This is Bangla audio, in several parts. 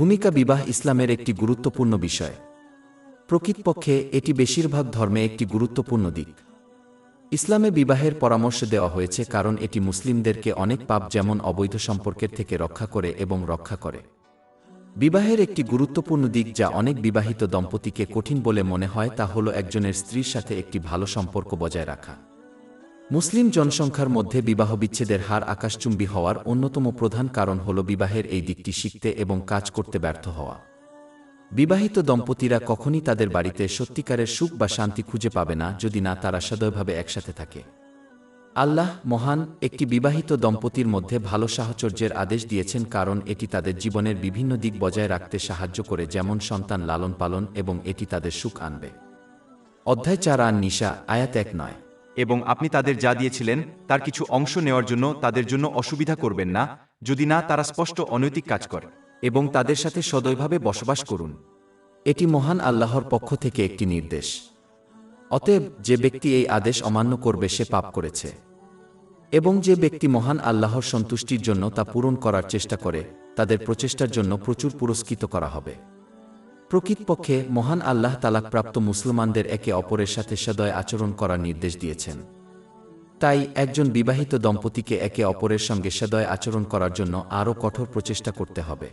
ভূমিকা বিবাহ ইসলামের একটি গুরুত্বপূর্ণ বিষয়। প্রকৃতপক্ষে এটি বেশিরভাগ ধর্মে একটি গুরুত্বপূর্ণ দিক। ইসলামে বিবাহের পরামর্শ দেওয়া হয়েছে কারণ এটি মুসলিমদেরকে অনেক পাপ যেমন অবৈধ সম্পর্কের থেকে রক্ষা করে এবং রক্ষা করে। বিবাহের একটি গুরুত্বপূর্ণ দিক যা অনেক বিবাহিত দম্পতিকে কঠিন বলে মনে হয় তা হল একজনের স্ত্রীর সাথে একটি ভালো সম্পর্ক বজায় রাখা। মুসলিম জনসংখ্যার মধ্যে বিবাহবিচ্ছেদের হার আকাশচুম্বী হওয়ার অন্যতম প্রধান কারণ হল বিবাহের এই দিকটি শিখতে এবং কাজ করতে ব্যর্থ হওয়া। বিবাহিত দম্পতিরা কখনই তাদের বাড়িতে সত্যিকারের সুখ বা শান্তি খুঁজে পাবে না যদি না তারা সদয়ভাবে একসাথে থাকে। আল্লাহ মহান একটি বিবাহিত দম্পতির মধ্যে ভালো সাহচর্যের আদেশ দিয়েছেন কারণ এটি তাদের জীবনের বিভিন্ন দিক বজায় রাখতে সাহায্য করে, যেমন সন্তান লালন পালন, এবং এটি তাদের সুখ আনবে। অধ্যায় 4 আন-নিসা, আয়াত 1-9। এবং আপনি তাদের যা দিয়েছিলেন তার কিছু অংশ নেওয়ার জন্য তাদের জন্য অসুবিধা করবেন না, যদি না তারা স্পষ্ট অনৈতিক কাজ করে, এবং তাদের সাথে সদয়ভাবে বসবাস করুন। এটি মহান আল্লাহর পক্ষ থেকে একটি নির্দেশ। অতএব যে ব্যক্তি এই আদেশ অমান্য করবে সে পাপ করেছে, এবং যে ব্যক্তি মহান আল্লাহর সন্তুষ্টির জন্য তা পূরণ করার চেষ্টা করে তাদের প্রচেষ্টার জন্য প্রচুর পুরস্কৃত করা হবে। প্রকৃতপক্ষে মহান আল্লাহ তালাকপ্রাপ্ত মুসলমানদের একে অপরের সাথে সদয় আচরণ করার নির্দেশ দিয়েছেন। তাই একজন বিবাহিত দম্পতিকে একে অপরের সঙ্গে সদয় আচরণ করার জন্য আরও কঠোর প্রচেষ্টা করতে হবে।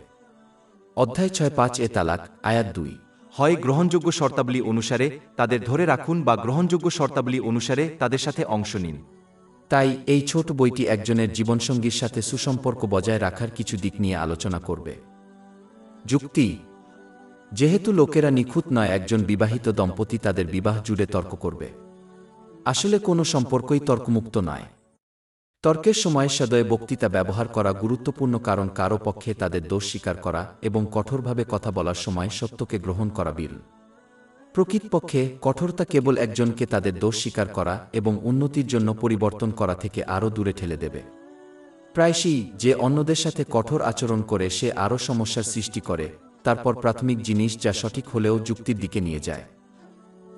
অধ্যায় 6-5 এ তালাক, আয়াত 2। হয় গ্রহণযোগ্য শর্তাবলী অনুসারে তাদের ধরে রাখুন বা গ্রহণযোগ্য শর্তাবলী অনুসারে তাদের সাথে অংশ নিন। তাই এই ছোট বইটি একজনের জীবনসঙ্গীর সাথে সুসম্পর্ক বজায় রাখার কিছু দিক নিয়ে আলোচনা করবে। যুক্তি: যেহেতু লোকেরা নিখুঁত নয়, একজন বিবাহিত দম্পতি তাদের বিবাহ জুড়ে তর্ক করবে। আসলে কোনো সম্পর্কই তর্কমুক্ত নয়। তর্কের সময় সদয় বক্তৃতা ব্যবহার করা গুরুত্বপূর্ণ কারণ কারো পক্ষে তাদের দোষ স্বীকার করা এবং কঠোরভাবে কথা বলার সময় সত্যকে গ্রহণ করা বিরল। প্রকৃতপক্ষে কঠোরতা কেবল একজনকে তাদের দোষ স্বীকার করা এবং উন্নতির জন্য পরিবর্তন করা থেকে আরও দূরে ঠেলে দেবে। প্রায়শই যে অন্যদের সাথে কঠোর আচরণ করে সে আরও সমস্যার সৃষ্টি করে, তারপর প্রাথমিক জিনিস যা সঠিক হলেও যুক্তির দিকে নিয়ে যায়।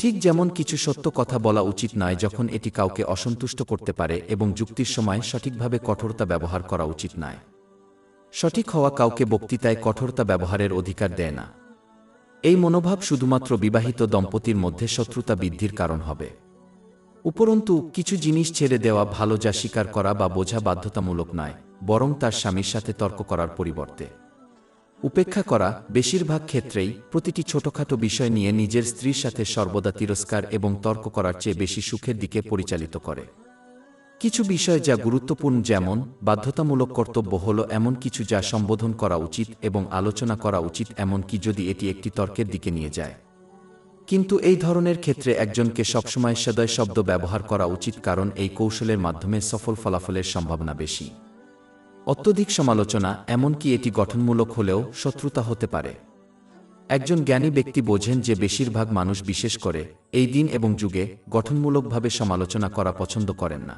ঠিক যেমন কিছু সত্য কথা বলা উচিত নয় যখন এটি কাউকে অসন্তুষ্ট করতে পারে, এবং যুক্তির সময় সঠিকভাবে কঠোরতা ব্যবহার করা উচিত নয়। সঠিক হওয়া কাউকে বক্তৃতায় কঠোরতা ব্যবহারের অধিকার দেয় না। এই মনোভাব শুধুমাত্র বিবাহিত দম্পতির মধ্যে শত্রুতা বৃদ্ধির কারণ হবে। উপরন্তু কিছু জিনিস ছেড়ে দেওয়া ভালো, যা স্বীকার করা বা বোঝা বাধ্যতামূলক নয়, বরং তার স্বামীর সাথে তর্ক করার পরিবর্তে উপেক্ষা করা। বেশিরভাগ ক্ষেত্রেই প্রতিটি ছোটখাটো বিষয় নিয়ে নিজের স্ত্রীর সাথে সর্বদা তিরস্কার এবং তর্ক করার চেয়ে বেশি সুখের দিকে পরিচালিত করে। কিছু বিষয় যা গুরুত্বপূর্ণ, যেমন বাধ্যতামূলক কর্তব্য, হল এমন কিছু যা সম্বোধন করা উচিত এবং আলোচনা করা উচিত, এমনকি যদি এটি একটি তর্কের দিকে নিয়ে যায়। কিন্তু এই ধরনের ক্ষেত্রে একজনকে সবসময় সদয় শব্দ ব্যবহার করা উচিত, কারণ এই কৌশলের মাধ্যমে সফল ফলাফলের সম্ভাবনা বেশি। অত্যধিক সমালোচনা, এমনকি এটি গঠনমূলক হলেও, শত্রুতা হতে পারে। একজন জ্ঞানী ব্যক্তি বোঝেন যে বেশিরভাগ মানুষ, বিশেষ করে এই দিন এবং যুগে, গঠনমূলকভাবে সমালোচনা করা পছন্দ করেন না।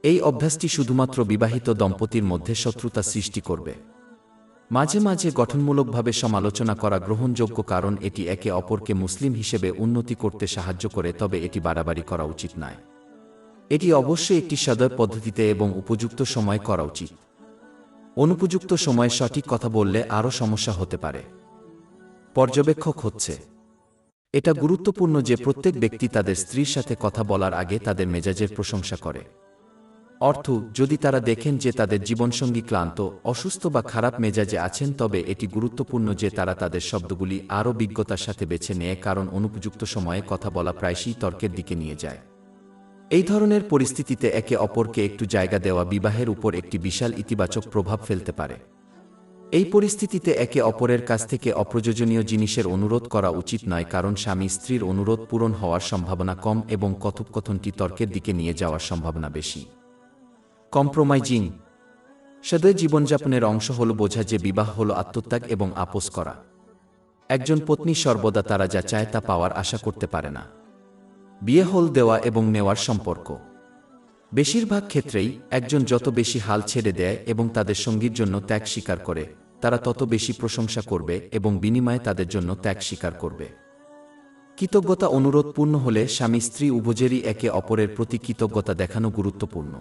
এই অভ্যাসটি শুধুমাত্র বিবাহিত দম্পতির মধ্যে শত্রুতা সৃষ্টি করবে। মাঝে মাঝে গঠনমূলকভাবে সমালোচনা করা গ্রহণযোগ্য, কারণ এটি একে অপরকে মুসলিম হিসেবে উন্নতি করতে সাহায্য করে, তবে এটি বাড়াবাড়ি করা উচিত নয়। এটি অবশ্যই একটি সদয় পদ্ধতিতে এবং উপযুক্ত সময় করা উচিত। অনুপযুক্ত সময়ে সঠিক কথা বললে আরও সমস্যা হতে পারে। পর্যবেক্ষক হচ্ছে এটা গুরুত্বপূর্ণ যে প্রত্যেক ব্যক্তি তাদের স্ত্রীর সাথে কথা বলার আগে তাদের মেজাজের প্রশংসা করে। অর্থ, যদি তারা দেখেন যে তাদের জীবনসঙ্গী ক্লান্ত, অসুস্থ বা খারাপ মেজাজে আছেন, তবে এটি গুরুত্বপূর্ণ যে তারা তাদের শব্দগুলি আরও বিজ্ঞতার সাথে বেছে নেয়, কারণ অনুপযুক্ত সময়ে কথা বলা প্রায়শই তর্কের দিকে নিয়ে যায়। এই ধরনের পরিস্থিতিতে একে অপরকে একটু জায়গা দেওয়া বিবাহের উপর একটি বিশাল ইতিবাচক প্রভাব ফেলতে পারে। এই পরিস্থিতিতে একে অপরের কাছ থেকে অপ্রয়োজনীয় জিনিসের অনুরোধ করা উচিত নয়, কারণ স্বামী স্ত্রীর অনুরোধ পূরণ হওয়ার সম্ভাবনা কম এবং কথোপকথনটি তর্কের দিকে নিয়ে যাওয়ার সম্ভাবনা বেশি। কম্প্রোমাইজিং সদয় জীবনযাপনের অংশ হল বোঝা যে বিবাহ হল আত্মত্যাগ এবং আপোস করা। একজন পত্নী সর্বদা তারা যা চায় তা পাওয়ার আশা করতে পারে না। বিয়ে হল দেওয়া এবং নেওয়ার সম্পর্ক। বেশিরভাগ ক্ষেত্রেই একজন যত বেশি হাল ছেড়ে দেয় এবং তাদের সঙ্গীর জন্য ত্যাগ স্বীকার করে, তারা তত বেশি প্রশংসা করবে এবং বিনিময়ে তাদের জন্য ত্যাগ স্বীকার করবে। কৃতজ্ঞতা অনুরোধ পূর্ণ হলে স্বামী স্ত্রী উভয়েরই একে অপরের প্রতি কৃতজ্ঞতা দেখানো গুরুত্বপূর্ণ।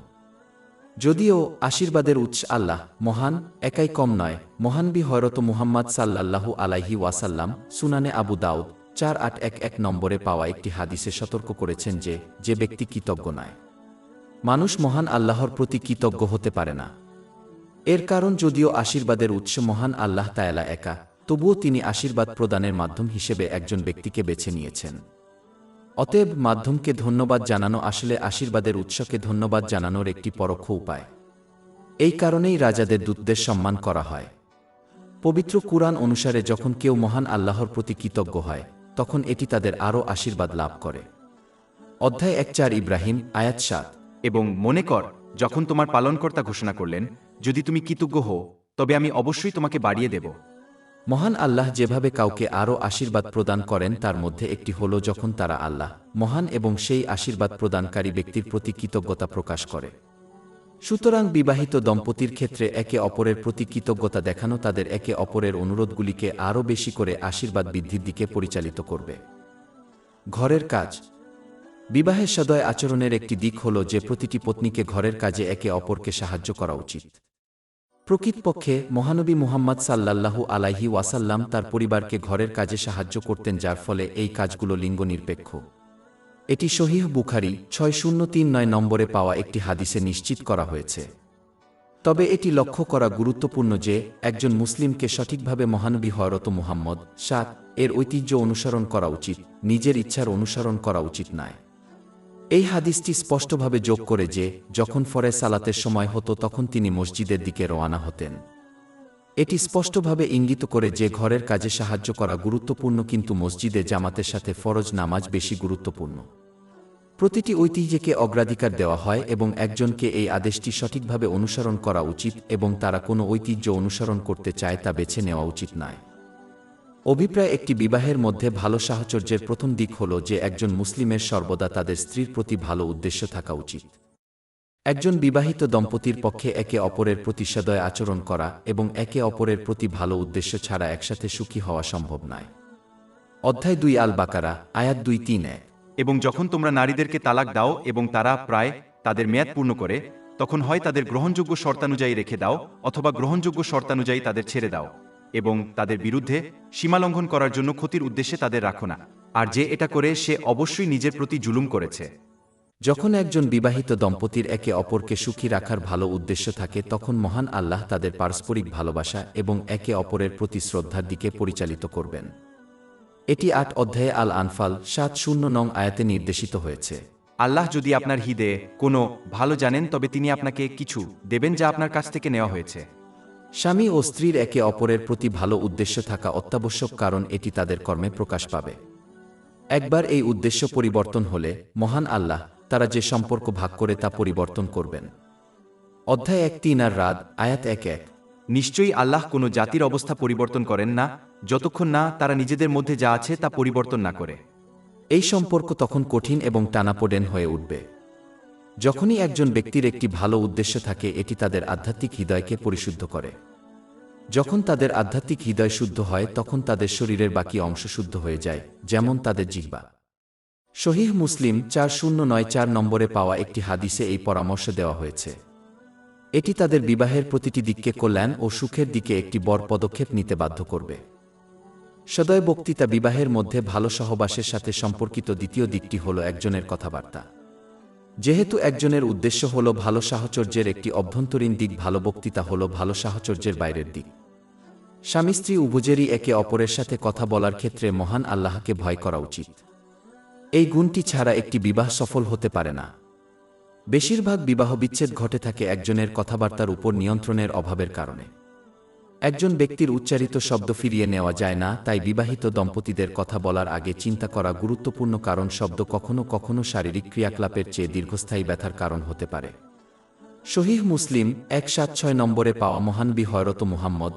যদিও আশীর্বাদের উৎস আল্লাহ মহান, একাই কম নয়। মহানবী হযরত মুহাম্মদ সাল্লাল্লাহু আলাইহি ওয়াসাল্লাম সুনানে আবু দাউদ 4811 নম্বরে পাওয়া একটি হাদিসে সতর্ক করেছেন যে যে ব্যক্তি কৃতজ্ঞ নয়, মানুষ মহান আল্লাহর প্রতি কৃতজ্ঞ হতে পারে না। এর কারণ যদিও আশীর্বাদের উৎস মহান আল্লাহ তাআলা একা, তবুও তিনি আশীর্বাদ প্রদানের মাধ্যম হিসেবে একজন ব্যক্তিকে বেছে নিয়েছেন। অতএব মাধ্যমকে ধন্যবাদ জানানো আসলে আশীর্বাদের উৎসকে ধন্যবাদ জানানোর একটি পরোক্ষ উপায়। এই কারণেই রাজাদের দূতদের সম্মান করা হয়। পবিত্র কুরআন অনুসারে যখন কেউ মহান আল্লাহর প্রতি কৃতজ্ঞ হয়, তখন এটি তাদের আরও আশীর্বাদ লাভ করে। অধ্যায় 1 ইব্রাহিম আয়াত 7। এবং মনে কর, যখন তোমার পালনকর্তা ঘোষণা করলেন, যদি তুমি কৃতজ্ঞ হও তবে আমি অবশ্যই তোমাকে বাড়িয়ে দেব। মহান আল্লাহ যেভাবে কাউকে আরও আশীর্বাদ প্রদান করেন তার মধ্যে একটি হল যখন তারা আল্লাহ মহান এবং সেই আশীর্বাদ প্রদানকারী ব্যক্তির প্রতি কৃতজ্ঞতা প্রকাশ করে। সুতরাং বিবাহিত দম্পতির ক্ষেত্রে একে অপরের প্রতি কৃতজ্ঞতা দেখানো তাদের একে অপরের অনুরোধগুলিকে আরও বেশি করে আশীর্বাদ বৃদ্ধির দিকে পরিচালিত করবে। ঘরের কাজ। বিবাহের সদয় আচরণের একটি দিক হল যে প্রতিটি পত্নীকে ঘরের কাজে একে অপরকে সাহায্য করা উচিত। প্রকৃতপক্ষে মহানবী মুহাম্মদ সাল্লাল্লাহু আলাইহি ওয়াসাল্লাম তার পরিবারকে ঘরের কাজে সাহায্য করতেন, যার ফলে এই কাজগুলো লিঙ্গ নিরপেক্ষ। এটি সহিহ বুখারী 6039 নম্বরে পাওয়া একটি হাদিসে নিশ্চিত করা হয়েছে। তবে এটি লক্ষ্য করা গুরুত্বপূর্ণ যে একজন মুসলিমকে সঠিকভাবে মহানবী হযরত মুহাম্মদ এর ঐতিহ্য অনুসরণ করা উচিত, নিজের ইচ্ছার অনুসরণ করা উচিত নয়। এই হাদিসটি স্পষ্টভাবে যোগ করে যে যখন ফরজ সালাতের সময় হতো তখন তিনি মসজিদের দিকে রওনা হতেন। এটি স্পষ্টভাবে ইঙ্গিত করে যে ঘরের কাজে সাহায্য করা গুরুত্বপূর্ণ, কিন্তু মসজিদে জামাতের সাথে ফরজ নামাজ বেশি গুরুত্বপূর্ণ। প্রতিটি ঐতিহ্যকে অগ্রাধিকার দেওয়া হয় এবং একজনকে এই আদেশটি সঠিকভাবে অনুসরণ করা উচিত এবং তারা কোনো ঐতিহ্য অনুসরণ করতে চায় তা বেছে নেওয়া উচিত নয়। অভিপ্রায় একটি বিবাহের মধ্যে ভালো সাহচর্যের প্রথম দিক হল যে একজন মুসলিমের সর্বদা তাদের স্ত্রীর প্রতি ভালো উদ্দেশ্য থাকা উচিত। একজন বিবাহিত দম্পতির পক্ষে একে অপরের প্রতি সদয় আচরণ করা এবং একে অপরের প্রতি ভালো উদ্দেশ্য ছাড়া একসাথে সুখী হওয়া সম্ভব নয়। অধ্যায় 2 আল বাকারা আয়াত 231। এবং যখন তোমরা নারীদেরকে তালাক দাও এবং তারা প্রায় তাদের মেয়াদ পূর্ণ করে, তখন হয় তাদের গ্রহণযোগ্য শর্তানুযায়ী রেখে দাও অথবা গ্রহণযোগ্য শর্তানুযায়ী তাদের ছেড়ে দাও, এবং তাদের বিরুদ্ধে সীমালঙ্ঘন করার জন্য ক্ষতির উদ্দেশ্যে তাদের রাখো না। আর যে এটা করে সে অবশ্যই নিজের প্রতি জুলুম করেছে। যখন একজন বিবাহিত দম্পতির একে অপরকে সুখী রাখার ভালো উদ্দেশ্য থাকে তখন মহান আল্লাহ তাদের পারস্পরিক ভালোবাসা এবং একে অপরের প্রতি শ্রদ্ধার দিকে পরিচালিত করবেন। এটি 8 অধ্যায়ে আল আনফাল 70 আয়াতে নির্দেশিত হয়েছে। আল্লাহ যদি আপনার হৃদয়ে কোনো ভালো জানেন তবে তিনি আপনাকে কিছু দেবেন যা আপনার কাছ থেকে নেওয়া হয়েছে। স্বামী ও স্ত্রীর একে অপরের প্রতি ভালো উদ্দেশ্য থাকা অত্যাবশ্যক, কারণ এটি তাদের কর্মে প্রকাশ পাবে। একবার এই উদ্দেশ্য পরিবর্তন হলে মহান আল্লাহ তারা যে সম্পর্ক ভাগ করে তা পরিবর্তন করবেন। অধ্যায় 1 আর রাদ আয়াত 1-1। নিশ্চয়ই আল্লাহ কোনো জাতির অবস্থা পরিবর্তন করেন না যতক্ষণ না তারা নিজেদের মধ্যে যা আছে তা পরিবর্তন না করে। এই সম্পর্ক তখন কঠিন এবং টানাপোড়েন হয়ে উঠবে। যখনই একজন ব্যক্তির একটি ভালো উদ্দেশ্য থাকে এটি তাদের আধ্যাত্মিক হৃদয়কে পরিশুদ্ধ করে। যখন তাদের আধ্যাত্মিক হৃদয় শুদ্ধ হয় তখন তাদের শরীরের বাকি অংশ শুদ্ধ হয়ে যায়, যেমন তাদের জিহ্বা। সহিহ মুসলিম 4094 নম্বরে পাওয়া একটি হাদিসে এই পরামর্শ দেওয়া হয়েছে। এটি তাদের বিবাহের প্রতিটি দিককে কল্যাণ ও সুখের দিকে একটি বড় পদক্ষেপ নিতে বাধ্য করবে। সদয় বক্তৃতা বিবাহের মধ্যে ভালো সহবাসের সাথে সম্পর্কিত দ্বিতীয় দিকটি হল একজনের কথাবার্তা। যেহেতু একজনের উদ্দেশ্য হল ভালো সাহচর্যের একটি অভ্যন্তরীণ দিক, ভালো বক্তৃতা হল ভালো সাহচর্যের বাইরের দিক। স্বামী স্ত্রী উভয়েরই একে অপরের সাথে কথা বলার ক্ষেত্রে মহান আল্লাহকে ভয় করা উচিত। এই গুণটি ছাড়া একটি বিবাহ সফল হতে পারে না। বেশিরভাগ বিবাহ বিচ্ছেদ ঘটে থাকে একজনের কথাবার্তার উপর নিয়ন্ত্রণের অভাবের কারণে। একজন ব্যক্তির উচ্চারিত শব্দ ফিরিয়ে নেওয়া যায় না, তাই বিবাহিত দম্পতিদের কথা বলার আগে চিন্তা করা গুরুত্বপূর্ণ, কারণ শব্দ কখনো কখনো শারীরিক ক্রিয়াকলাপের চেয়ে দীর্ঘস্থায়ী ব্যথার কারণ হতে পারে। সহিহ মুসলিম 176 নম্বরে পাওয়া মহানবী হযরত মুহাম্মদ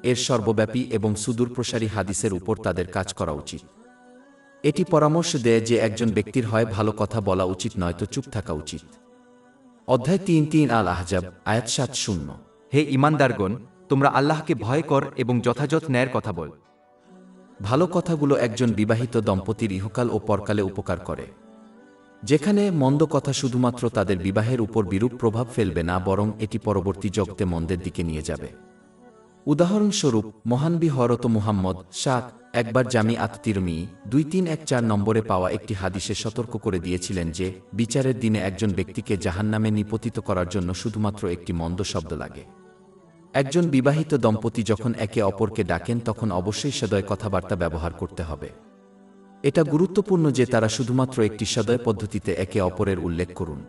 এর সর্বব্যাপী এবং সুদূরপ্রসারী হাদিসের উপর তাদের কাজ করা উচিত। এটি পরামর্শ দেয় যে একজন ব্যক্তির হয় ভালো কথা বলা উচিত নয়তো চুপ থাকা উচিত। অধ্যায় 3 আল আহজাব আয়াত 70। হে ঈমানদারগণ, তোমরা আল্লাহকে ভয় কর এবং যথাযথ ন্যায়ের কথা বল। ভালো কথাগুলো একজন বিবাহিত দম্পতির ইহকাল ও পরকালে উপকার করে। যেখানে মন্দ কথা শুধুমাত্র তাদের বিবাহের উপর বিরূপ প্রভাব ফেলবে না, বরং এটি পরবর্তী জগতে মন্দের দিকে নিয়ে যাবে। উদাহরণস্বরূপ, মহানবী হযরত মুহাম্মদ শাহ একবার জামি আত-তিরমিজি 2314 নম্বরে পাওয়া একটি হাদিসে সতর্ক করে দিয়েছিলেন যে বিচারের দিনে একজন ব্যক্তিকে জাহান্নামে নিপতিত করার জন্য শুধুমাত্র একটি মন্দ শব্দ লাগে। একজন বিবাহিত দম্পতি যখন একে অপরকে ডাকেন তখন অবশ্যই সদয় কথাবার্তা ব্যবহার করতে হবে। এটা গুরুত্বপূর্ণ যে তারা শুধুমাত্র একটি সদয় পদ্ধতিতে একে অপরের উল্লেখ করুন।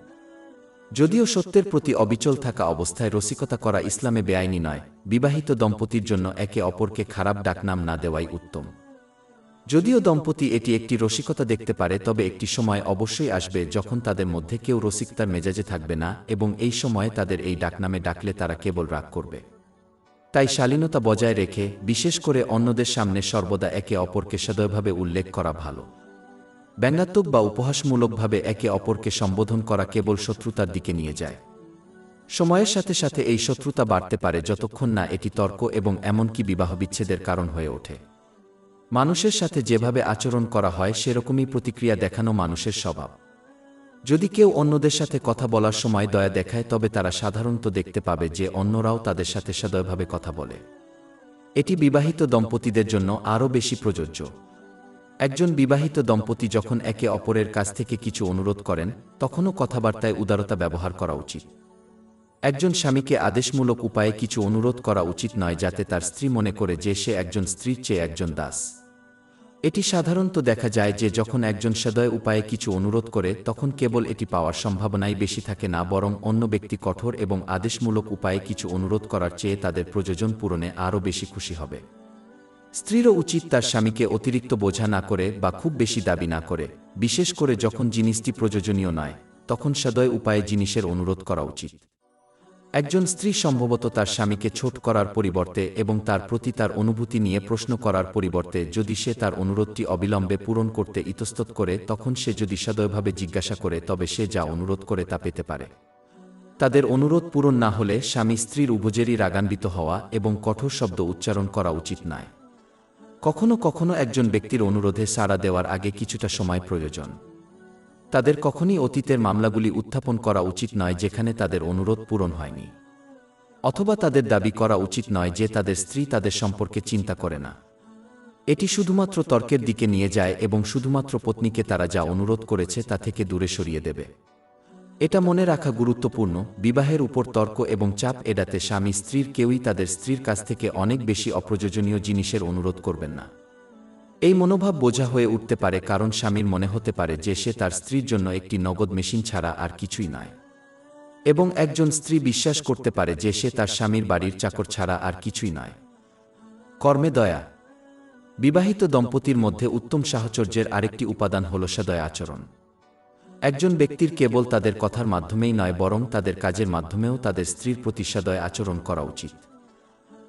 যদিও সত্যের প্রতি অবিচল থাকা অবস্থায় রসিকতা করা ইসলামে বেআইনি নয়, বিবাহিত দম্পতির জন্য একে অপরকে খারাপ ডাকনাম না দেওয়াই উত্তম। যদিও দম্পতি এটি একটি রসিকতা দেখতে পারে, তবে একটি সময় অবশ্যই আসবে যখন তাদের মধ্যে কেউ রসিকতার মেজাজে থাকবে না, এবং এই সময়ে তাদের এই ডাকনামে ডাকলে তারা কেবল রাগ করবে। তাই শালীনতা বজায় রেখে, বিশেষ করে অন্যদের সামনে সর্বদা একে অপরকে সদয়ভাবে উল্লেখ করা ভালো। ব্যঙ্গাত্মক বা উপহাসমূলকভাবে একে অপরকে সম্বোধন করা কেবল শত্রুতার দিকে নিয়ে যায়। সময়ের সাথে সাথে এই শত্রুতা বাড়তে পারে যতক্ষণ না এটি তর্ক এবং এমনকি বিবাহবিচ্ছেদের কারণ হয়ে ওঠে। মানুষের সাথে যেভাবে আচরণ করা হয় সেরকমই প্রতিক্রিয়া দেখানো মানুষের স্বভাব। যদি কেউ অন্যদের সাথে কথা বলার সময় দয়া দেখায়, তবে তারা সাধারণত দেখতে পাবে যে অন্যরাও তাদের সাথে সদয়ভাবে কথা বলে। এটি বিবাহিত দম্পতিদের জন্য আরও বেশি প্রযোজ্য। একজন বিবাহিত দম্পতি যখন একে অপরের কাছ থেকে কিছু অনুরোধ করেন, তখনও কথাবার্তায় উদারতা ব্যবহার করা উচিত। একজন স্বামীকে আদেশমূলক উপায়ে কিছু অনুরোধ করা উচিত নয় যাতে তার স্ত্রী মনে করে যে সে একজন স্ত্রীর চেয়ে একজন দাস। এটি সাধারণত দেখা যায় যে যখন একজন সদয় উপায়ে কিছু অনুরোধ করে, তখন কেবল এটি পাওয়ার সম্ভাবনাই বেশি থাকে না, বরং অন্য ব্যক্তি কঠোর এবং আদেশমূলক উপায়ে কিছু অনুরোধ করার চেয়ে তাদের প্রয়োজন পূরণে আরও বেশি খুশি হবে। স্ত্রীরও উচিত তার স্বামীকে অতিরিক্ত বোঝা না করে বা খুব বেশি দাবি না করে, বিশেষ করে যখন জিনিসটি প্রয়োজনীয় নয়, তখন সদয় উপায়ে জিনিসের অনুরোধ করা উচিত। একজন স্ত্রী সম্ভবত তার স্বামীকে ছোট করার পরিবর্তে এবং তার প্রতি তার অনুভূতি নিয়ে প্রশ্ন করার পরিবর্তে, যদি সে তার অনুরোধটি অবিলম্বে পূরণ করতে ইতস্তত করে, তখন সে যদি সদয়ভাবে জিজ্ঞাসা করে, তবে সে যা অনুরোধ করে তা পেতে পারে। তাদের অনুরোধ পূরণ না হলে স্বামী স্ত্রীর উভয়েরই রাগান্বিত হওয়া এবং কঠোর শব্দ উচ্চারণ করা উচিত নয়। কখনো কখনো একজন ব্যক্তির অনুরোধে সাড়া দেওয়ার আগে কিছুটা সময় প্রয়োজন। তাদের কখনই অতীতের মামলাগুলি উত্থাপন করা উচিত নয় যেখানে তাদের অনুরোধ পূরণ হয়নি, অথবা তাদের দাবি করা উচিত নয় যে তাদের স্ত্রী তাদের সম্পর্কে চিন্তা করে না। এটি শুধুমাত্র তর্কের দিকে নিয়ে যায় এবং শুধুমাত্র পত্নীকে তারা যা অনুরোধ করেছে তা থেকে দূরে সরিয়ে দেবে। এটা মনে রাখা গুরুত্বপূর্ণ, বিবাহের উপর তর্ক এবং চাপ এড়াতে স্বামী স্ত্রীর কেউই তাদের স্ত্রীর কাছ থেকে অনেক বেশি অপ্রয়োজনীয় জিনিসের অনুরোধ করবেন না। এই মনোভাব বোঝা হয়ে উঠতে পারে কারণ স্বামীর মনে হতে পারে যে সে তার স্ত্রীর জন্য একটি নগদ মেশিন ছাড়া আর কিছুই নয়, এবং একজন স্ত্রী বিশ্বাস করতে পারে যে সে তার স্বামীর বাড়ির চাকর ছাড়া আর কিছুই নয়। কর্মে দয়া। বিবাহিত দম্পতির মধ্যে উত্তম সাহচর্যের আরেকটি উপাদান হল সদয় আচরণ। একজন ব্যক্তির কেবল তাদের কথার মাধ্যমেই নয়, বরং তাদের কাজের মাধ্যমেও তাদের স্ত্রীর প্রতি সদয় আচরণ করা উচিত।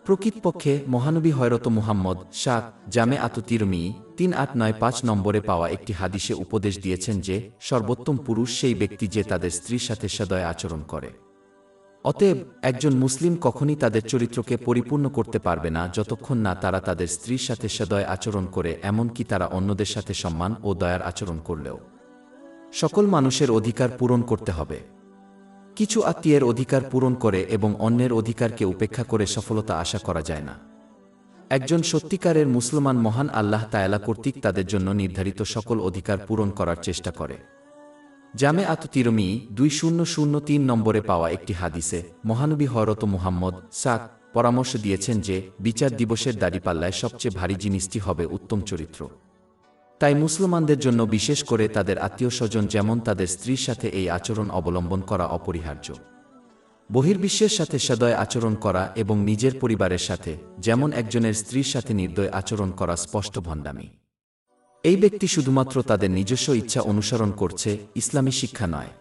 প্রকৃতপক্ষে মহানবী হযরত মুহাম্মদ শাহ জামে আত-তিরমিজি 3895 নম্বরে পাওয়া একটি হাদিসে উপদেশ দিয়েছেন যে সর্বোত্তম পুরুষ সেই ব্যক্তি যে তাদের স্ত্রীর সাথে সদয় আচরণ করে। অতএব একজন মুসলিম কখনই তাদের চরিত্রকে পরিপূর্ণ করতে পারবে না যতক্ষণ না তারা তাদের স্ত্রীর সাথে সদয় আচরণ করে, এমনকি তারা অন্যদের সাথে সম্মান ও দয়ার আচরণ করলেও। সকল মানুষের অধিকার পূরণ করতে হবে। কিছু আত্মীয়ের অধিকার পূরণ করে এবং অন্যের অধিকারকে উপেক্ষা করে সফলতা আশা করা যায় না। একজন সত্যিকারের মুসলমান মহান আল্লাহ তাআলা কর্তৃক তাদের জন্য নির্ধারিত সকল অধিকার পূরণ করার চেষ্টা করে। জামে আত-তিরমিজি 2003 নম্বরে পাওয়া একটি হাদিসে মহানবী হযরত মুহাম্মদ সাক পরামর্শ দিয়েছেন যে বিচার দিবসের দাড়িপাল্লায় সবচেয়ে ভারী জিনিসটি হবে উত্তম চরিত্র। তাই মুসলমানদের জন্য, বিশেষ করে তাদের আত্মীয়স্বজন যেমন তাদের স্ত্রীর সাথে এই আচরণ অবলম্বন করা অপরিহার্য। বহির্বিশ্বের সাথে সদয় আচরণ করা এবং নিজের পরিবারের সাথে, যেমন একজনের স্ত্রীর সাথে নির্দয় আচরণ করা স্পষ্ট ভণ্ডামি। এই ব্যক্তি শুধুমাত্র তাদের নিজস্ব ইচ্ছা অনুসরণ করছে, ইসলামী শিক্ষা নয়।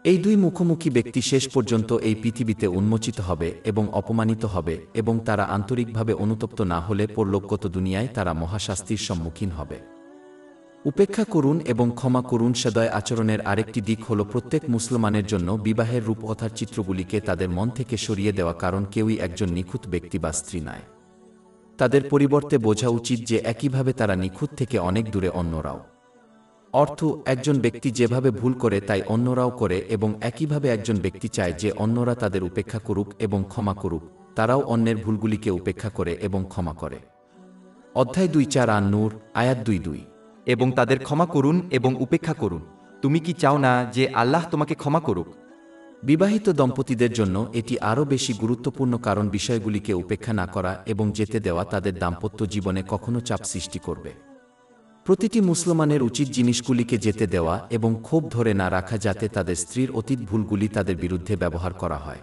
এই দুই মুখোমুখি ব্যক্তি শেষ পর্যন্ত এই পৃথিবীতে উন্মোচিত হবে এবং অপমানিত হবে, এবং তারা আন্তরিকভাবে অনুতপ্ত না হলে পরলোকগত দুনিয়ায় তারা মহাশাস্তির সম্মুখীন হবে। উপেক্ষা করুন এবং ক্ষমা করুন। সদয় আচরণের আরেকটি দিক হল প্রত্যেক মুসলমানের জন্য বিবাহের রূপকথার চিত্রগুলিকে তাদের মন থেকে সরিয়ে দেওয়া, কারণ কেউই একজন নিখুঁত ব্যক্তি বা স্ত্রী নয়। তাদের পরিবর্তে বোঝা উচিত যে একইভাবে তারা নিখুঁত থেকে অনেক দূরে অন্যরাও। অর্থ, একজন ব্যক্তি যেভাবে ভুল করে তাই অন্যরাও করে এবং একইভাবে একজন ব্যক্তি চায় যে অন্যরা তাদের উপেক্ষা করুক এবং ক্ষমা করুক, তারাও অন্যের ভুলগুলিকে উপেক্ষা করে এবং ক্ষমা করে। অধ্যায় 2-4 আন-নূর, আয়াত 2-2। এবং তাদের ক্ষমা করুন এবং উপেক্ষা করুন। তুমি কি চাও না যে আল্লাহ তোমাকে ক্ষমা করুক? বিবাহিত দম্পতিদের জন্য এটি আরও বেশি গুরুত্বপূর্ণ কারণ বিষয়গুলিকে উপেক্ষা না করা এবং যেতে দেওয়া তাদের দাম্পত্য জীবনে কখনো চাপ সৃষ্টি করবে। প্রতিটি মুসলমানের উচিত জিনিসগুলিকে যেতে দেওয়া এবং ক্ষোভ ধরে না রাখা যাতে তাদের স্ত্রীর অতীত ভুলগুলি তাদের বিরুদ্ধে ব্যবহার করা হয়।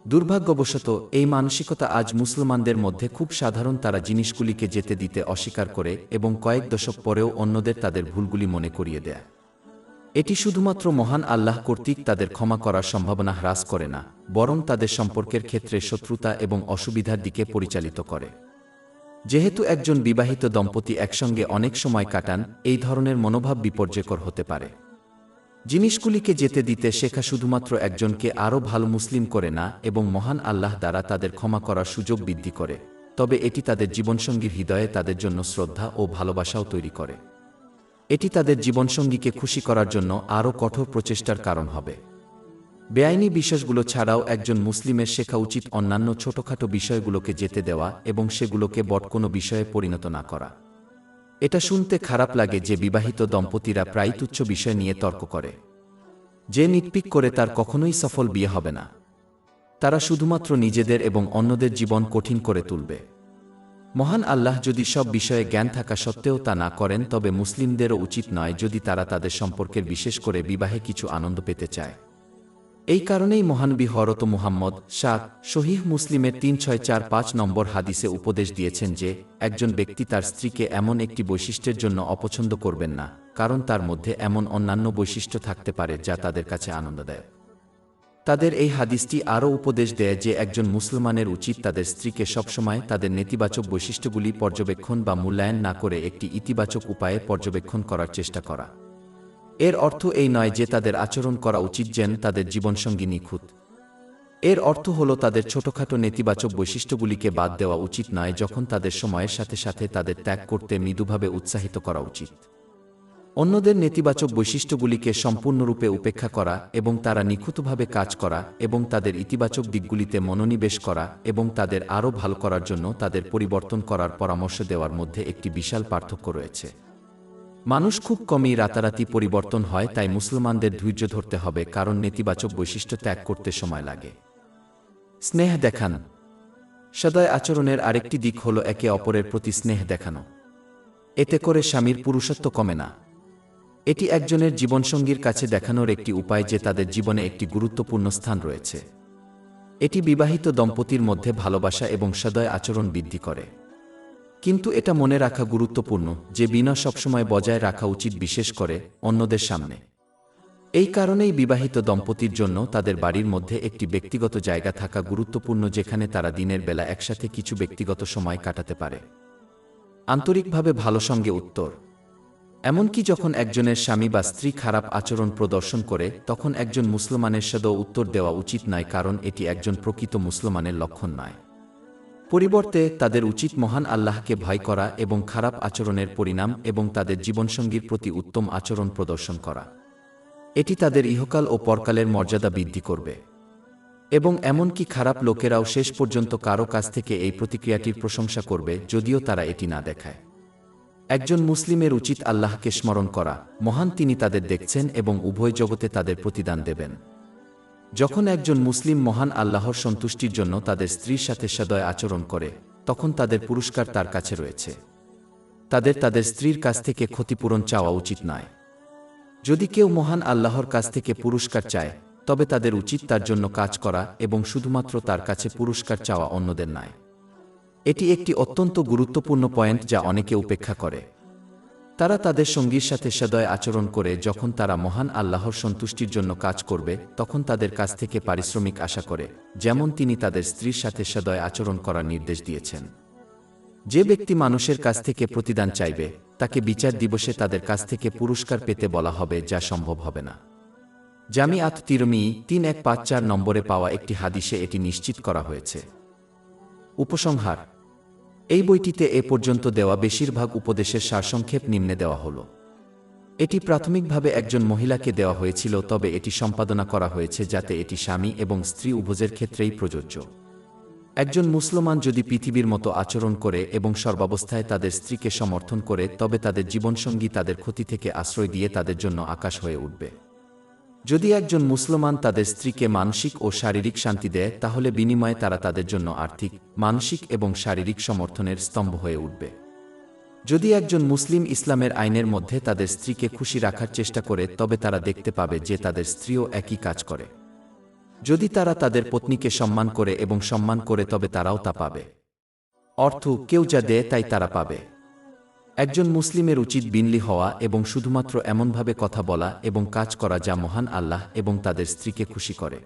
দুর্ভাগ্যবশত এই মানসিকতা আজ মুসলমানদের মধ্যে খুব সাধারণ। তারা জিনিসগুলিকে যেতে দিতে অস্বীকার করে এবং কয়েক দশক পরেও অন্যদের তাদের ভুলগুলি মনে করিয়ে দেয়। এটি শুধুমাত্র মহান আল্লাহ কর্তৃক তাদের ক্ষমা করার সম্ভাবনা হ্রাস করে না, বরং তাদের সম্পর্কের ক্ষেত্রে শত্রুতা এবং অসুবিধার দিকে পরিচালিত করে। যেহেতু একজন বিবাহিত দম্পতি একসঙ্গে অনেক সময় কাটান, এই ধরনের মনোভাব বিপর্যয়কর হতে পারে। জিনিসগুলিকে যেতে দিতে শেখা শুধুমাত্র একজনকে আরও ভালো মুসলিম করে না এবং মহান আল্লাহ দ্বারা তাদের ক্ষমা করার সুযোগ বৃদ্ধি করে, তবে এটি তাদের জীবনসঙ্গীর হৃদয়ে তাদের জন্য শ্রদ্ধা ও ভালোবাসাও তৈরি করে। এটি তাদের জীবনসঙ্গীকে খুশি করার জন্য আরও কঠোর প্রচেষ্টার কারণ হবে। বেআইনি বিশ্বাসগুলো ছাড়াও একজন মুসলিমের শেখা উচিত অন্যান্য ছোটখাটো বিষয়গুলোকে যেতে দেওয়া এবং সেগুলোকে বড় কোনো বিষয়ে পরিণত না করা। এটা শুনতে খারাপ লাগে যে বিবাহিত দম্পতিরা প্রায় তুচ্ছ বিষয় নিয়ে তর্ক করে। যে নিটপিক করে তার কখনোই সফল বিয়ে হবে না। তারা শুধুমাত্র নিজেদের এবং অন্যদের জীবন কঠিন করে তুলবে। মহান আল্লাহ যদি সব বিষয়ে জ্ঞান থাকা সত্ত্বেও তা না করেন, তবে মুসলিমদেরও উচিত নয় যদি তারা তাদের সম্পর্কের বিশেষ করে বিবাহে কিছু আনন্দ পেতে চায়। এই কারণেই মহানবী হযরত মুহাম্মদ সহিহ মুসলিমের 3645 নম্বর হাদিসে উপদেশ দিয়েছেন যে একজন ব্যক্তি তার স্ত্রীকে এমন একটি বৈশিষ্ট্যের জন্য অপছন্দ করবেন না, কারণ তার মধ্যে এমন অন্যান্য বৈশিষ্ট্য থাকতে পারে যা তাদের কাছে আনন্দদায়ক। তাদের এই হাদিসটি আরও উপদেশ দেয় যে একজন মুসলমানের উচিত তাদের স্ত্রীকে সবসময় তাদের নেতিবাচক বৈশিষ্ট্যগুলি পর্যবেক্ষণ বা মূল্যায়ন না করে একটি ইতিবাচক উপায়ে পর্যবেক্ষণ করার চেষ্টা করা। এর অর্থ এই নয় যে তাদের আচরণ করা উচিত যেন তাদের জীবনসঙ্গী নিখুঁত। এর অর্থ হল তাদের ছোটখাটো নেতিবাচক বৈশিষ্ট্যগুলিকে বাদ দেওয়া উচিত নয়, যখন তাদের সময়ের সাথে সাথে তাদের ত্যাগ করতে মৃদুভাবে উৎসাহিত করা উচিত। অন্যদের নেতিবাচক বৈশিষ্ট্যগুলিকে সম্পূর্ণরূপে উপেক্ষা করা এবং তারা নিখুঁতভাবে কাজ করা এবং তাদের ইতিবাচক দিকগুলিতে মনোনিবেশ করা এবং তাদের আরও ভালো করার জন্য তাদের পরিবর্তন করার পরামর্শ দেওয়ার মধ্যে একটি বিশাল পার্থক্য রয়েছে। মানুষ খুব কমই রাতারাতি পরিবর্তন হয়, তাই মুসলমানদের ধৈর্য ধরতে হবে, কারণ নেতিবাচক বৈশিষ্ট্য ত্যাগ করতে সময় লাগে। স্নেহ দেখান। সদয় আচরণের আরেকটি দিক হল একে অপরের প্রতি স্নেহ দেখানো। এতে করে স্বামীর পুরুষত্ব কমে না। এটি একজনের জীবনসঙ্গীর কাছে দেখানোর একটি উপায় যে তাদের জীবনে একটি গুরুত্বপূর্ণ স্থান রয়েছে। এটি বিবাহিত দম্পতির মধ্যে ভালোবাসা এবং সদয় আচরণ বৃদ্ধি করে। কিন্তু এটা মনে রাখা গুরুত্বপূর্ণ যে বিনয় সবসময় বজায় রাখা উচিত, বিশেষ করে অন্যদের সামনে। এই কারণেই বিবাহিত দম্পতির জন্য তাদের বাড়ির মধ্যে একটি ব্যক্তিগত জায়গা থাকা গুরুত্বপূর্ণ, যেখানে তারা দিনের বেলা একসাথে কিছু ব্যক্তিগত সময় কাটাতে পারে। আন্তরিকভাবে ভালো সঙ্গে উত্তর। এমনকি যখন একজনের স্বামী বা স্ত্রী খারাপ আচরণ প্রদর্শন করে, তখন একজন মুসলমানের সাথে উত্তর দেওয়া উচিত নয়, কারণ এটি একজন প্রকৃত মুসলমানের লক্ষণ নয়। পরিবর্তে তাদের উচিত মহান আল্লাহকে ভয় করা এবং খারাপ আচরণের পরিণাম এবং তাদের জীবনসঙ্গীর প্রতি উত্তম আচরণ প্রদর্শন করা। এটি তাদের ইহকাল ও পরকালের মর্যাদা বৃদ্ধি করবে এবং এমনকি খারাপ লোকেরাও শেষ পর্যন্ত কারো কাছ থেকে এই প্রতিক্রিয়াটির প্রশংসা করবে, যদিও তারা এটি না দেখায়। একজন মুসলিমের উচিত আল্লাহকে স্মরণ করা, মহান তিনি তাদের দেখছেন এবং উভয় জগতে তাদের প্রতিদান দেবেন। যখন একজন মুসলিম মহান আল্লাহর সন্তুষ্টির জন্য তাদের স্ত্রীর সাথে সদয় আচরণ করে, তখন তাদের পুরস্কার তার কাছে রয়েছে। তাদের স্ত্রীর কাছ থেকে ক্ষতিপূরণ চাওয়া উচিত নয়। যদি কেউ মহান আল্লাহর কাছ থেকে পুরস্কার চায়, তবে তাদের উচিত তার জন্য কাজ করা এবং শুধুমাত্র তার কাছে পুরস্কার চাওয়া, অন্যদের নয়। এটি একটি অত্যন্ত গুরুত্বপূর্ণ পয়েন্ট যা অনেকে উপেক্ষা করে। তারা তাদের সঙ্গীর সাথে সদয় আচরণ করে যখন তারা মহান আল্লাহর সন্তুষ্টির জন্য কাজ করবে, তখন তাদের কাছ থেকে পারিশ্রমিক আশা করে, যেমন তিনি তাদের স্ত্রীর সাথে সদয় আচরণ করার নির্দেশ দিয়েছেন। যে ব্যক্তি মানুষের কাছ থেকে প্রতিদান চাইবে, তাকে বিচার দিবসে তাদের কাছ থেকে পুরস্কার পেতে বলা হবে, যা সম্ভব হবে না। জামিআত তিরমিজি 3154 নম্বরে পাওয়া একটি হাদিসে এটি নিশ্চিত করা হয়েছে। উপসংহার। এই বইটিতে এ পর্যন্ত দেওয়া বেশিরভাগ উপদেশের সারসংক্ষেপ নিম্নে দেওয়া হল। এটি প্রাথমিকভাবে একজন মহিলাকে দেওয়া হয়েছিল, তবে এটি সম্পাদনা করা হয়েছে যাতে এটি স্বামী এবং স্ত্রী উভয়ের ক্ষেত্রেই প্রযোজ্য। একজন মুসলমান যদি পৃথিবীর মতো আচরণ করে এবং সর্বাবস্থায় তাদের স্ত্রীকে সমর্থন করে, তবে তাদের জীবনসঙ্গী তাদের ক্ষতি থেকে আশ্রয় দিয়ে তাদের জন্য আকাশ হয়ে উঠবে। যদি একজন মুসলমান তাদের স্ত্রীকে মানসিক ও শারীরিক শান্তি দেয়, তাহলে বিনিময়ে তারা তাদের জন্য আর্থিক, মানসিক এবং শারীরিক সমর্থনের স্তম্ভ হয়ে উঠবে। যদি একজন মুসলিম ইসলামের আইনের মধ্যে তাদের স্ত্রীকে খুশি রাখার চেষ্টা করে, তবে তারা দেখতে পাবে যে তাদের স্ত্রীও একই কাজ করে। যদি তারা তাদের পত্নীকে সম্মান করে এবং সম্মান করে, তবে তারাও তা পাবে। অর্থ, কেউ যা দেয় তাই তারা পাবে। একজন মুসলিমের উচিত বিনয়ী হওয়া এবং শুধুমাত্র এমনভাবে কথা বলা এবং কাজ করা যা মহান আল্লাহ এবং তাদের স্ত্রীকে খুশি করে।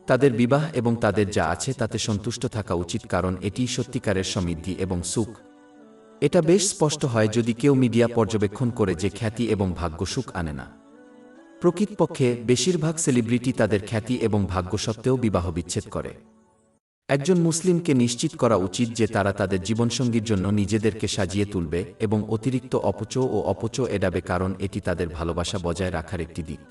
তাদের বিবাহ এবং তাদের যা আছে তাতে সন্তুষ্ট থাকা উচিত, কারণ এটিই সত্যিকারের সমৃদ্ধি এবং সুখ। এটা বেশ স্পষ্ট হয় যদি কেউ মিডিয়া পর্যবেক্ষণ করে যে খ্যাতি এবং ভাগ্য সুখ আনে না। প্রকৃতপক্ষে বেশিরভাগ সেলিব্রিটি তাদের খ্যাতি এবং ভাগ্য সত্ত্বেও বিবাহ বিচ্ছেদ করে। একজন মুসলিমকে নিশ্চিত করা উচিত যে তারা তাদের জীবনসঙ্গীর জন্য নিজেদেরকে সাজিয়ে তুলবে এবং অতিরিক্ত অপচয় এড়াবে, কারণ এটি তাদের ভালোবাসা বজায় রাখার একটি দিক।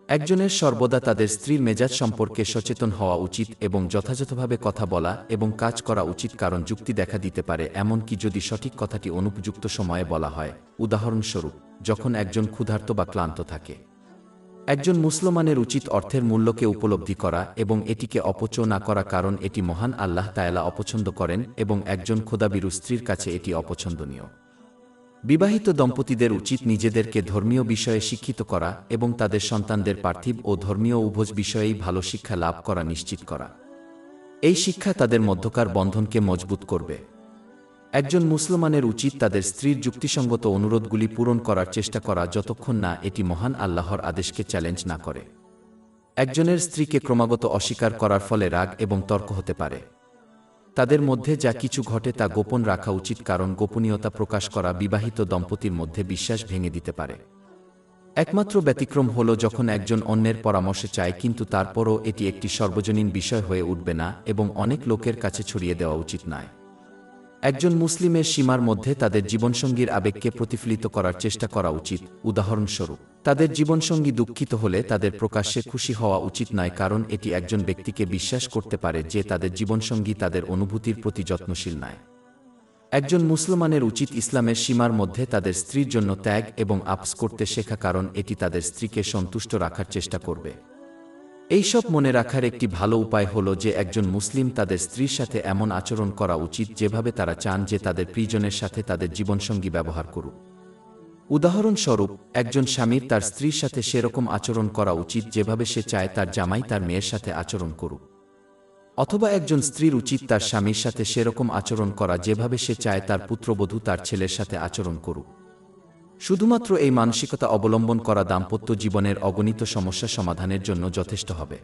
একজনের সর্বদা তাদের স্ত্রীর মেজাজ সম্পর্কে সচেতন হওয়া উচিত এবং যথাযথভাবে কথা বলা এবং কাজ করা উচিত, কারণ যুক্তি দেখা দিতে পারে, এমনকি যদি সঠিক কথাটি অনুপযুক্ত সময়ে বলা হয়। উদাহরণস্বরূপ, যখন একজন ক্ষুধার্ত বা ক্লান্ত থাকে। একজন মুসলমানের উচিত অর্থের মূল্যকে উপলব্ধি করা এবং এটিকে অপচয় না করা, কারণ এটি মহান আল্লাহ তাআলা অপছন্দ করেন এবং একজন খোদাভীরু স্ত্রীর কাছে এটি অপছন্দনীয়। বিবাহিত দম্পতিদের উচিত নিজেদেরকে ধর্মীয় বিষয়ে শিক্ষিত করা এবং তাদের সন্তানদের পার্থিব ও ধর্মীয় উভয় বিষয়েই ভালো শিক্ষা লাভ করা নিশ্চিত করা। এই শিক্ষা তাদের মধ্যকার বন্ধনকে মজবুত করবে। একজন মুসলমানের উচিত তাদের স্ত্রীর যুক্তিসঙ্গত অনুরোধগুলি পূরণ করার চেষ্টা করা যতক্ষণ না এটি মহান আল্লাহর আদেশকে চ্যালেঞ্জ না করে। একজনের স্ত্রীকে ক্রমাগত অস্বীকার করার ফলে রাগ এবং তর্ক হতে পারে। তাদের মধ্যে যা কিছু ঘটে তা গোপন রাখা উচিত, কারণ গোপনীয়তা প্রকাশ করা বিবাহিত দম্পতির মধ্যে বিশ্বাস ভেঙে দিতে পারে। একমাত্র ব্যতিক্রম হল যখন একজন অন্যের পরামর্শ চায়, কিন্তু তারপরও এটি একটি সর্বজনীন বিষয় হয়ে উঠবে না এবং অনেক লোকের কাছে ছড়িয়ে দেওয়া উচিত নয়। একজন মুসলিমের সীমার মধ্যে তাদের জীবনসঙ্গীর আবেগকে প্রতিফলিত করার চেষ্টা করা উচিত। উদাহরণস্বরূপ, তাদের জীবনসঙ্গী দুঃখিত হলে তাদের প্রকাশ্যে খুশি হওয়া উচিত নয়, কারণ এটি একজন ব্যক্তিকে বিশ্বাস করতে পারে যে তাদের জীবনসঙ্গী তাদের অনুভূতির প্রতি যত্নশীল নয়। একজন মুসলমানের উচিত ইসলামের সীমার মধ্যে তাদের স্ত্রীর জন্য ত্যাগ এবং আপস করতে শেখা, কারণ এটি তাদের স্ত্রীকে সন্তুষ্ট রাখার চেষ্টা করবে। এইসব মনে রাখার একটি ভালো উপায় হল যে একজন মুসলিম তাদের স্ত্রীর সাথে এমন আচরণ করা উচিত যেভাবে তারা চান যে তাদের প্রিয়জনের সাথে তাদের জীবনসঙ্গী ব্যবহার করুক। উদাহরণস্বরূপ, একজন স্বামীর তার স্ত্রীর সাথে সেরকম আচরণ করা উচিত যেভাবে সে চায় তার জামাই তার মেয়ের সাথে আচরণ করুক। অথবা একজন স্ত্রীর উচিত তার স্বামীর সাথে সেরকম আচরণ করা যেভাবে সে চায় তার পুত্রবধূ তার ছেলের সাথে আচরণ করুক। শুধুমাত্র এই মানসিকতা অবলম্বন করা দাম্পত্য জীবনের অগণিত সমস্যা সমাধানের জন্য যথেষ্ট হবে।